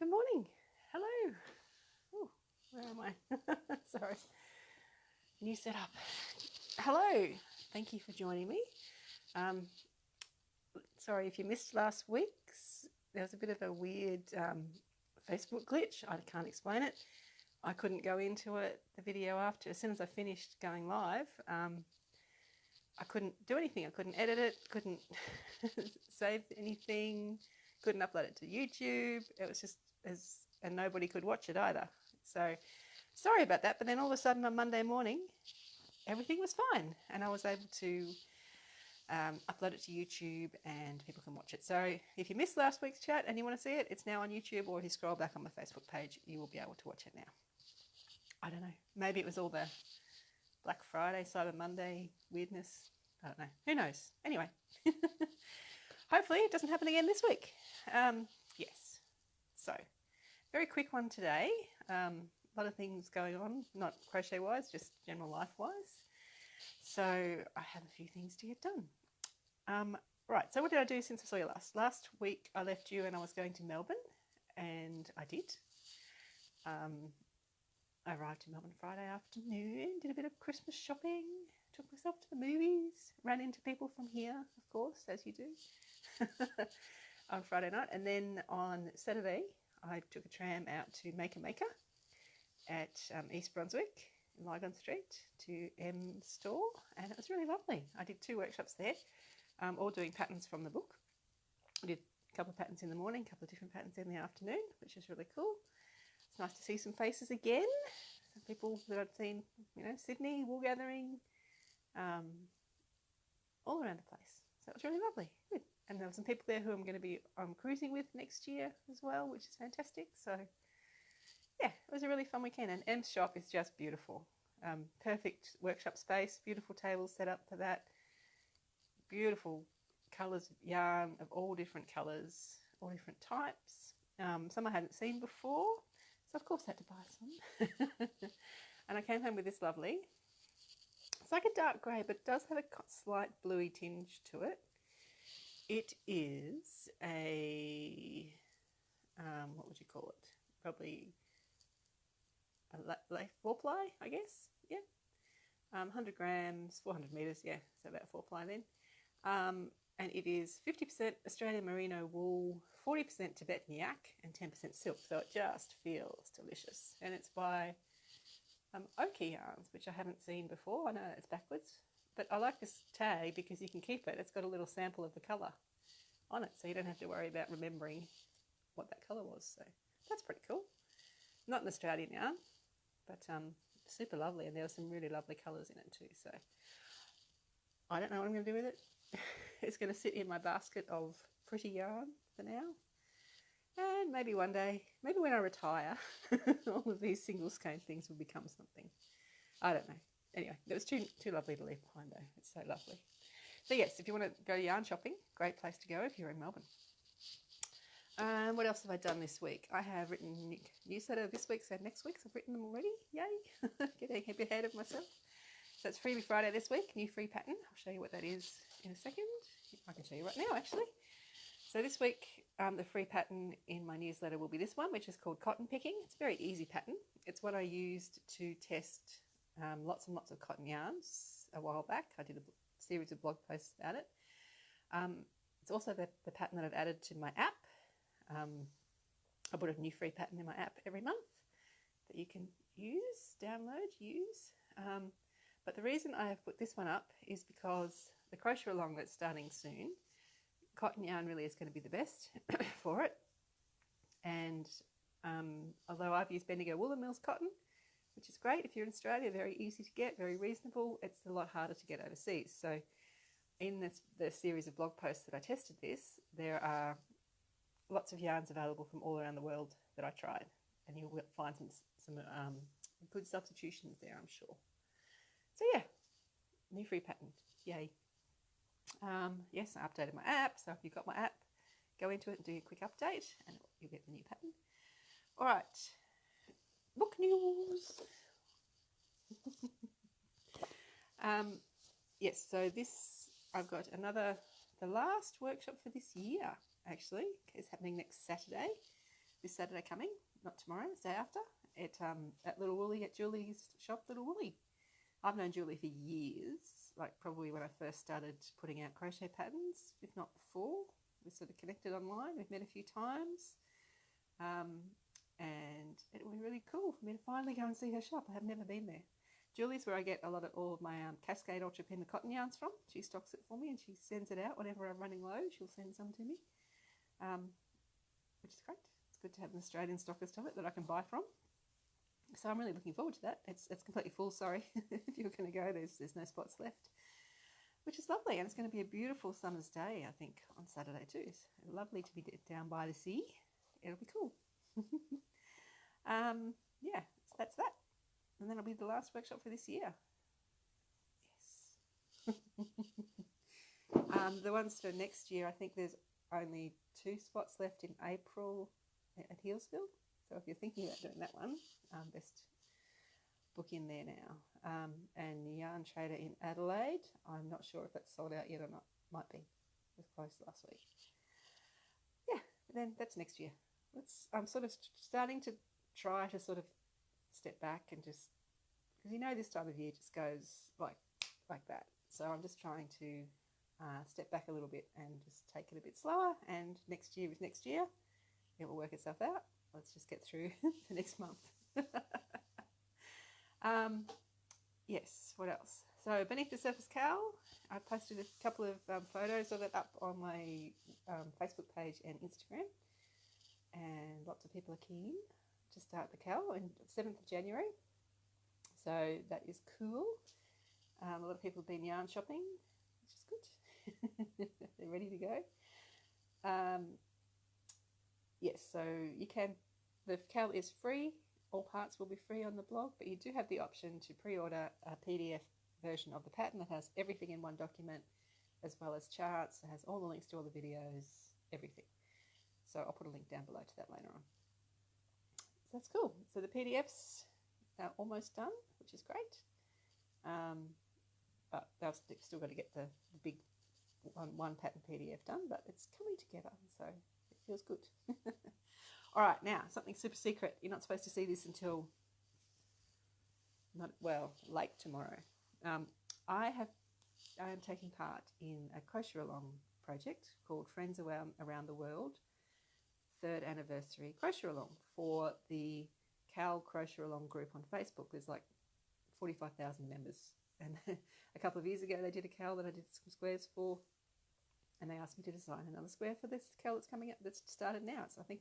Good morning. Hello. Oh, where am I? Sorry. New setup. Hello. Thank you for joining me. Sorry if you missed last week's. There was a bit of a weird Facebook glitch. I can't explain it. I couldn't go into it, the video after. As soon as I finished going live, I couldn't do anything. I couldn't edit it, couldn't save anything, couldn't upload it to YouTube. It was just and nobody could watch it either. So sorry about that. But then all of a sudden on Monday morning, everything was fine. And I was able to upload it to YouTube and people can watch it. So if you missed last week's chat and you want to see it, it's now on YouTube, or if you scroll back on my Facebook page, you will be able to watch it now. I don't know. Maybe it was all the Black Friday, Cyber Monday weirdness. I don't know. Who knows? Anyway, hopefully it doesn't happen again this week. Yes. So, very quick one today. A lot of things going on, not crochet-wise, just general life-wise. So, I have a few things to get done. Right, so what did I do since I saw you last? Last week I left you and I was going to Melbourne, and I did. I arrived in Melbourne Friday afternoon, did a bit of Christmas shopping, took myself to the movies, ran into people from here, of course, as you do, on Friday night. And then on Saturday, I took a tram out to Maker Maker at East Brunswick, in Lygon Street, to M Store, and it was really lovely. I did 2 workshops there, all doing patterns from the book. I did a couple of patterns in the morning, a couple of different patterns in the afternoon, which is really cool. It's nice to see some faces again, some people that I've seen, Sydney, wool gathering, all around the place. So it was really lovely. Good. And there were some people there who I'm going to be cruising with next year as well, which is fantastic. So yeah, it was a really fun weekend. And M's shop is just beautiful. Perfect workshop space, beautiful tables set up for that. Beautiful colours of yarn of all different colours, all different types. Some I hadn't seen before. So of course I had to buy some. And I came home with this lovely. It's like a dark grey, but it does have a slight bluey tinge to it. It is a, what would you call it? Probably a 4-ply, I guess. Yeah. 100 grams, 400 metres. Yeah, so about 4-ply then. And it is 50% Australian merino wool, 40% Tibetan yak, and 10% silk. So it just feels delicious. And it's by Oki Yarns, which I haven't seen before. I know it's backwards, but I like this tag because you can keep it. It's got a little sample of the colour on it, so you don't have to worry about remembering what that colour was. So that's pretty cool. Not an Australian yarn, but super lovely. And there were some really lovely colours in it too. So I don't know what I'm going to do with it. It's going to sit in my basket of pretty yarn for now. And maybe one day, maybe when I retire, all of these single skein things will become something. I don't know. Anyway, it was too lovely to leave behind though. It's so lovely. So yes, if you want to go yarn shopping, great place to go if you're in Melbourne. What else have I done this week? I have written newsletter this week, so next week. So I've written them already. Yay! Getting a bit ahead of myself. So it's Freebie Friday this week, new free pattern. I'll show you what that is in a second. I can show you right now, actually. So this week, the free pattern in my newsletter will be this one, which is called Cotton Picking. It's a very easy pattern. It's what I used to test lots and lots of cotton yarns a while back. I did a series of blog posts about it. It's also the pattern that I've added to my app. I put a new free pattern in my app every month that you can use. But the reason I have put this one up is because the crochet along that's starting soon, cotton yarn really is going to be the best for it. And although I've used Bendigo Woolen Mills cotton, which is great if you're in Australia, very easy to get, very reasonable, it's a lot harder to get overseas. So in the series of blog posts that I tested this, there are lots of yarns available from all around the world that I tried. And you'll find some good substitutions there, I'm sure. So yeah, new free pattern, yay. Yes, I updated my app, so if you've got my app, go into it and do a quick update and you'll get the new pattern. All right, book news. Yes, so I've got the last workshop for this year actually is happening next Saturday. this Saturday coming, not tomorrow, the day after, at Little Woolly, at Julie's shop, Little Woolly. I've known Julie for years, like probably when I first started putting out crochet patterns, if not before. We sort of connected online. We've met a few times. And it would be really cool for me to finally go and see her shop. I have never been there. Julie's where I get all of my Cascade Ultra Pin the cotton yarns from. She stocks it for me and she sends it out whenever I'm running low. She'll send some to me, which is great. It's good to have an Australian stockist of it that I can buy from. So I'm really looking forward to that. It's completely full, sorry. If you're going to go, there's no spots left, which is lovely. And it's going to be a beautiful summer's day, I think, on Saturday too. It's lovely to be down by the sea. It'll be cool. Yeah, so that's that. And then it'll be the last workshop for this year. Yes. The ones for next year, I think there's only 2 spots left in April at Healesville. So if you're thinking about doing that one, best book in there now. And Yarn Trader in Adelaide, I'm not sure if that's sold out yet or not. Might be. It was closed last week. Yeah, then that's next year. I'm sort of starting to try to sort of step back and just, because this time of year just goes like that. So I'm just trying to step back a little bit and just take it a bit slower. And next year is next year. It will work itself out. Let's just get through the next month. Yes, what else? So Beneath the Surface Cowl, I posted a couple of photos of it up on my Facebook page and Instagram. And lots of people are keen to start the cowl on 7th of January. So that is cool. A lot of people have been yarn shopping, which is good. They're ready to go. Yes, so you can, the cowl is free. All parts will be free on the blog, but you do have the option to pre-order a PDF version of the pattern that has everything in one document, as well as charts. It has all the links to all the videos, everything. So I'll put a link down below to that later on. So that's cool. So the PDFs are almost done, which is great. But they've still got to get the big one pattern PDF done, but it's coming together, so it feels good. All right, now something super secret. You're not supposed to see this until late tomorrow. I am taking part in a crochet along project called Friends Around the World 3rd anniversary crochet along for the Cowl Crochet Along group on Facebook. There's like 45,000 members, and a couple of years ago they did a cowl that I did some squares for, and they asked me to design another square for this cowl that's coming up, that's started now. So I think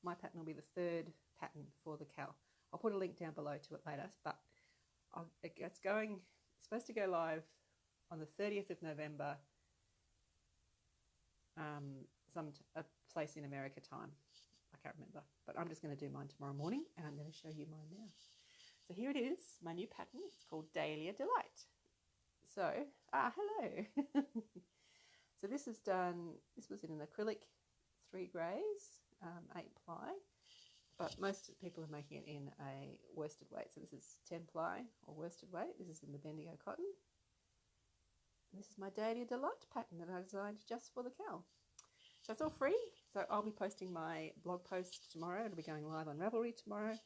my pattern will be the 3rd pattern for the cowl. I'll put a link down below to it later, but it's supposed to go live on the 30th of November, a place in America time. I can't remember, but I'm just going to do mine tomorrow morning, and I'm going to show you mine now. So here it is, my new pattern. It's called Dahlia Delight. So, hello. So this was in an acrylic 3 greys, 8 ply, but most people are making it in a worsted weight. So this is 10 ply or worsted weight. This is in the Bendigo cotton. And this is my Dahlia Delight pattern that I designed just for the cowl. So it's all free. So I'll be posting my blog post tomorrow. It'll be going live on Ravelry tomorrow.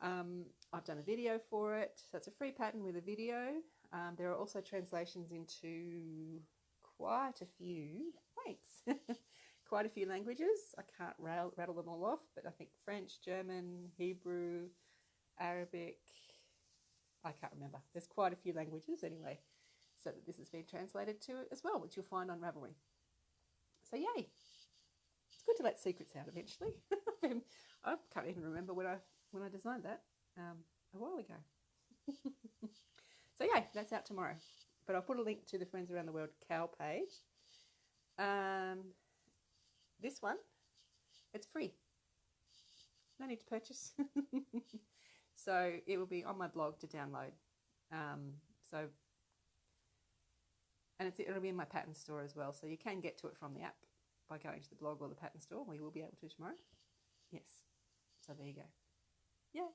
I've done a video for it. So it's a free pattern with a video. There are also translations into quite a few, quite a few languages. I can't rattle them all off, but I think French, German, Hebrew, Arabic, I can't remember. There's quite a few languages anyway. So that this has been translated to as well, which you'll find on Ravelry. So yay. It's good to let secrets out eventually. I can't even remember when I designed that a while ago. So yay, that's out tomorrow. But I'll put a link to the Friends Around the World cowl page. This one, it's free. No need to purchase. So it will be on my blog to download. And it'll be in my pattern store as well. So you can get to it from the app by going to the blog or the pattern store. We will be able to tomorrow. Yes. So there you go. Yay.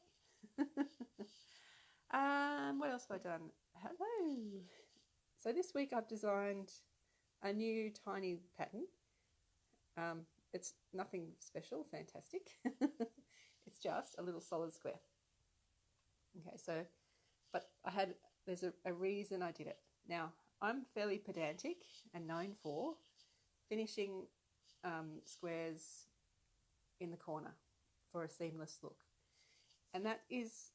What else have I done? Hello. So this week I've designed a new tiny pattern. It's nothing special, fantastic. It's just a little solid square. Okay, so, but there's a reason I did it. Now, I'm fairly pedantic and known for finishing squares in the corner for a seamless look. And that is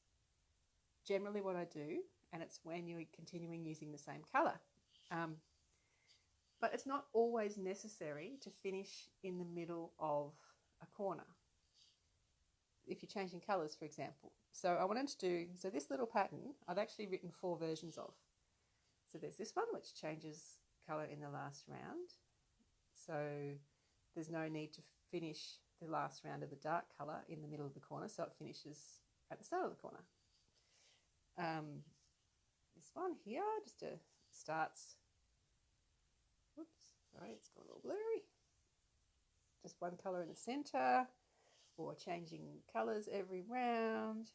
generally what I do, and it's when you're continuing using the same colour. But it's not always necessary to finish in the middle of a corner if you're changing colours, for example. So I wanted to do, so this little pattern I've actually written 4 versions of. So there's this one which changes colour in the last round. So there's no need to finish the last round of the dark colour in the middle of the corner, so it finishes at the start of the corner. This one here just starts, oops, sorry, it's gone all blurry. Just one colour in the centre, or changing colours every round.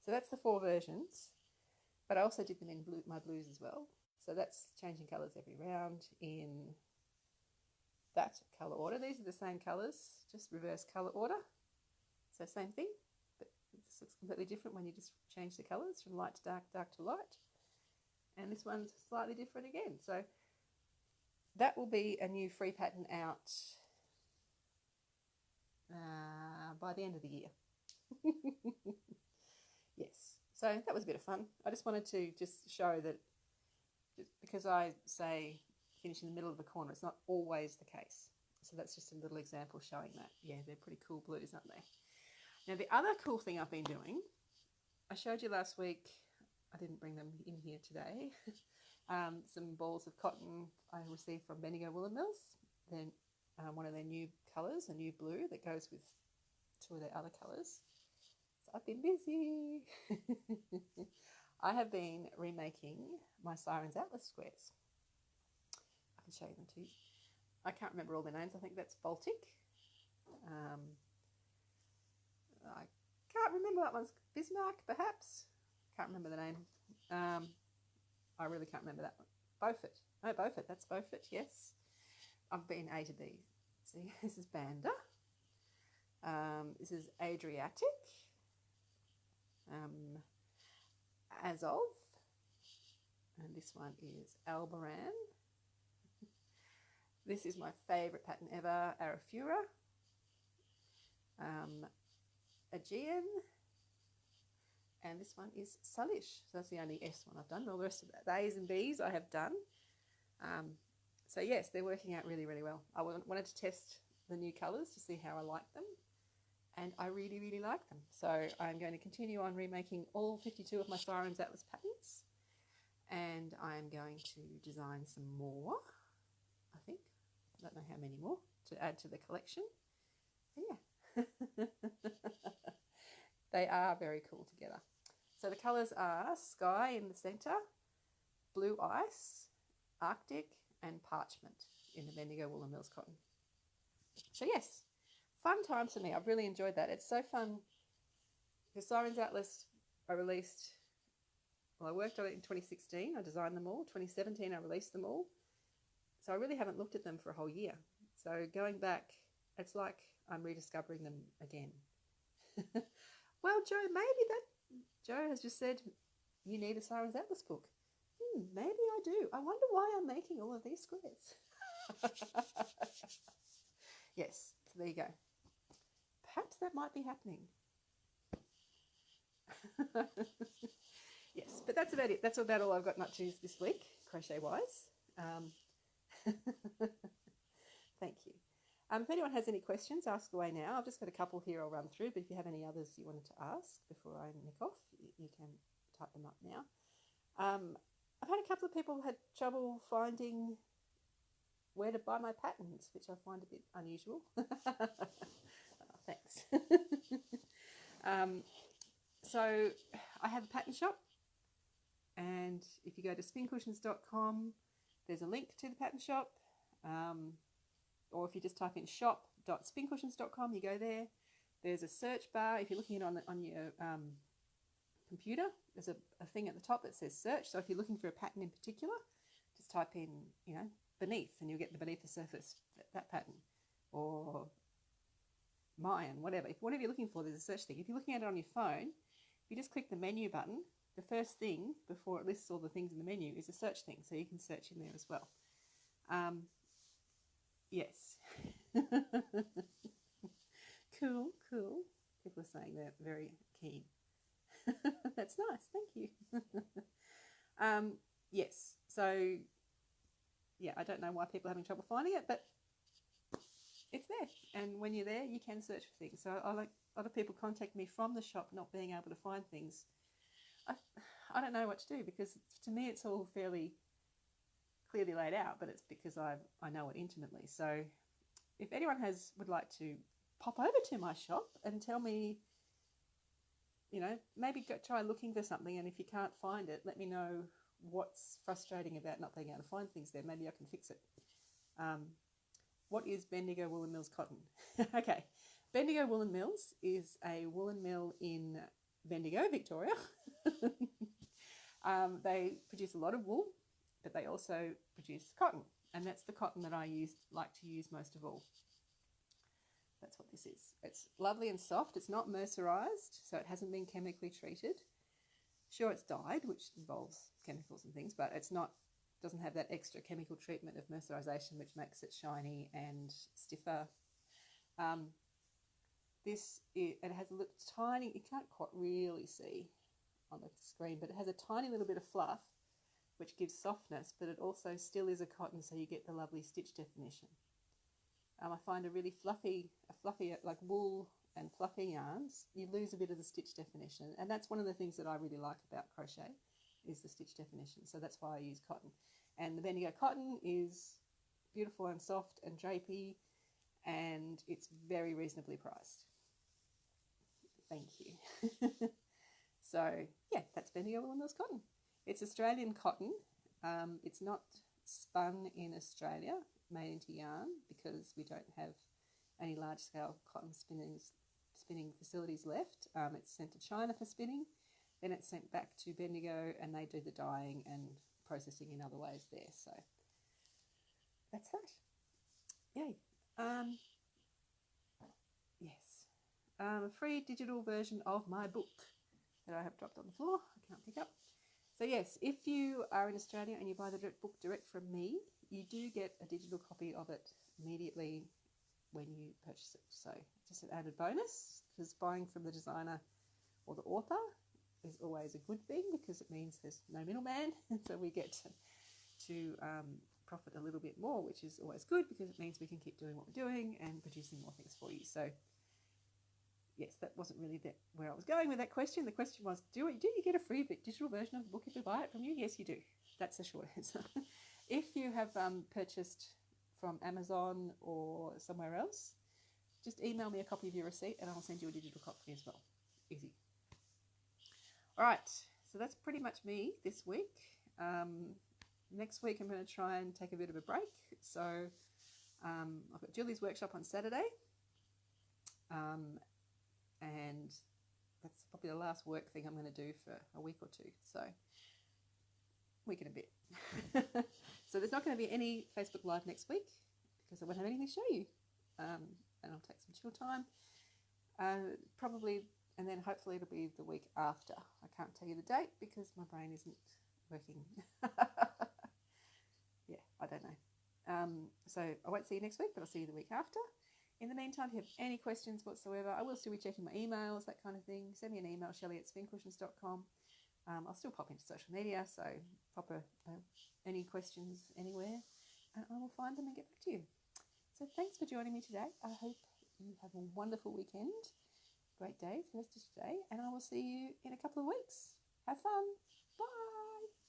So that's the 4 versions, but I also did them in my blues as well. So that's changing colours every round in that colour order. These are the same colours, just reverse colour order. So same thing, but this looks completely different when you just change the colours from light to dark, dark to light. And this one's slightly different again. So that will be a new free pattern out by the end of the year. Yes, so that was a bit of fun. I just wanted to just show that just because I say finish in the middle of the corner, it's not always the case. So that's just a little example showing that. Yeah, they're pretty cool blues, aren't they? Now the other cool thing I've been doing, I showed you last week, I didn't bring them in here today, some balls of cotton I received from Bendigo Woolen Mills. Then one of their new colours, a new blue that goes with 2 of their other colours. So I've been busy. I have been remaking my Sirens Atlas squares. I can show you them to you. I can't remember all the names. I think that's Baltic. I can't remember that one's Bismarck, perhaps. Can't remember the name. I really can't remember that one. Beaufort. Oh, Beaufort. That's Beaufort, yes. I've been A to B. See, this is Banda. This is Adriatic. Azov. And this one is Alboran. This is my favourite pattern ever, Arafura. Aegean. And this one is Salish. So that's the only S one I've done. All the rest of the A's and B's I have done. So yes, they're working out really, really well. I wanted to test the new colours to see how I like them. And I really, really like them. So I'm going to continue on remaking all 52 of my Sirens Atlas patterns. And I'm going to design some more, I think. I don't know how many more to add to the collection. But yeah. They are very cool together. So the colours are Sky in the centre, Blue Ice, Arctic, and Parchment in the Bendigo Woolen Mills cotton. So yes, fun times for me. I've really enjoyed that. It's so fun. The Sirens Atlas I released, well, I worked on it in 2016. I designed them all. 2017 I released them all. So I really haven't looked at them for a whole year. So going back, it's like I'm rediscovering them again. Well, Joe, Joe has just said you need a Sirens Atlas book. Maybe I do. I wonder why I'm making all of these squares. Yes, so there you go. Perhaps that might be happening. Yes, but that's about it. That's about all I've got up to this week, crochet-wise. Thank you. If anyone has any questions, ask away now. I've just got a couple here I'll run through, but if you have any others you wanted to ask before I nick off, you can type them up now. I've had a couple of people had trouble finding where to buy my patterns, which I find a bit unusual. Oh, thanks. So I have a pattern shop, and if you go to spincushions.com, there's a link to the pattern shop. Or if you just type in shop.spincushions.com, you go there. There's a search bar. If you're looking at it on your computer, there's a thing at the top that says search. So if you're looking for a pattern in particular, just type in, beneath, and you'll get the beneath the surface, that pattern. Or Mayan, whatever. If whatever you're looking for, there's a search thing. If you're looking at it on your phone, if you just click the menu button, the first thing before it lists all the things in the menu is a search thing, so you can search in there as well. Yes. Cool, cool. People are saying they're very keen. That's nice, thank you. Yes, so yeah, I don't know why people are having trouble finding it, but it's there. And when you're there, you can search for things. So I like a lot of people contact me from the shop not being able to find things. I don't know what to do, because to me it's all fairly clearly laid out, but it's because I know it intimately. So if anyone would like to pop over to my shop and tell me, you know, maybe go try looking for something, and if you can't find it, let me know what's frustrating about not being able to find things there. Maybe I can fix it. What is Bendigo Woolen Mills cotton? Okay, Bendigo Woolen Mills is a woolen mill in Bendigo, Victoria. They produce a lot of wool, but they also produce cotton, and that's the cotton that I like to use most of all. That's what this is. It's lovely and soft. It's not mercerized, so it hasn't been chemically treated. Sure, it's dyed, which involves chemicals and things, but it's not, doesn't have that extra chemical treatment of mercerization, which makes it shiny and stiffer. It has a little tiny, you can't quite really see on the screen, but it has a tiny little bit of fluff, which gives softness, but it also still is a cotton, so you get the lovely stitch definition. I find a really fluffy, like wool and fluffy yarns, you lose a bit of the stitch definition. And that's one of the things that I really like about crochet, is the stitch definition. So that's why I use cotton. And the Bendigo cotton is beautiful and soft and drapey, and it's very reasonably priced. Thank you. So yeah, that's Bendigo Woolen Mills cotton. It's Australian cotton. It's not spun in Australia, made into yarn, because we don't have any large-scale cotton spinning facilities left. It's sent to China for spinning, then it's sent back to Bendigo, and they do the dyeing and processing in other ways there. So that's that. Yay. Yes. A free digital version of my book that I have dropped on the floor. I can't pick up. So yes, if you are in Australia and you buy the book direct from me, you do get a digital copy of it immediately when you purchase it. So just an added bonus, because buying from the designer or the author is always a good thing, because it means there's no middleman, and so we get to profit a little bit more, which is always good, because it means we can keep doing what we're doing and producing more things for you. So yes, that wasn't really where I was going with that question. The question was, do you get a free digital version of the book if we buy it from you? Yes, you do. That's the short answer. If you have purchased from Amazon or somewhere else, just email me a copy of your receipt and I'll send you a digital copy as well. Easy. All right, so that's pretty much me this week. Next week I'm going to try and take a bit of a break. So I've got Julie's workshop on Saturday. And that's probably the last work thing I'm going to do for a week or two. So week and a bit. So there's not going to be any Facebook Live next week, because I won't have anything to show you. And I'll take some chill time. Probably, and then hopefully it'll be the week after. I can't tell you the date because my brain isn't working. Yeah, I don't know. So I won't see you next week, but I'll see you the week after. In the meantime, if you have any questions whatsoever, I will still be checking my emails, that kind of thing. Send me an email, shelley@spincushions.com. I'll still pop into social media, so pop any questions anywhere, and I will find them and get back to you. So thanks for joining me today. I hope you have a wonderful weekend. Great day for the rest of today, and I will see you in a couple of weeks. Have fun. Bye.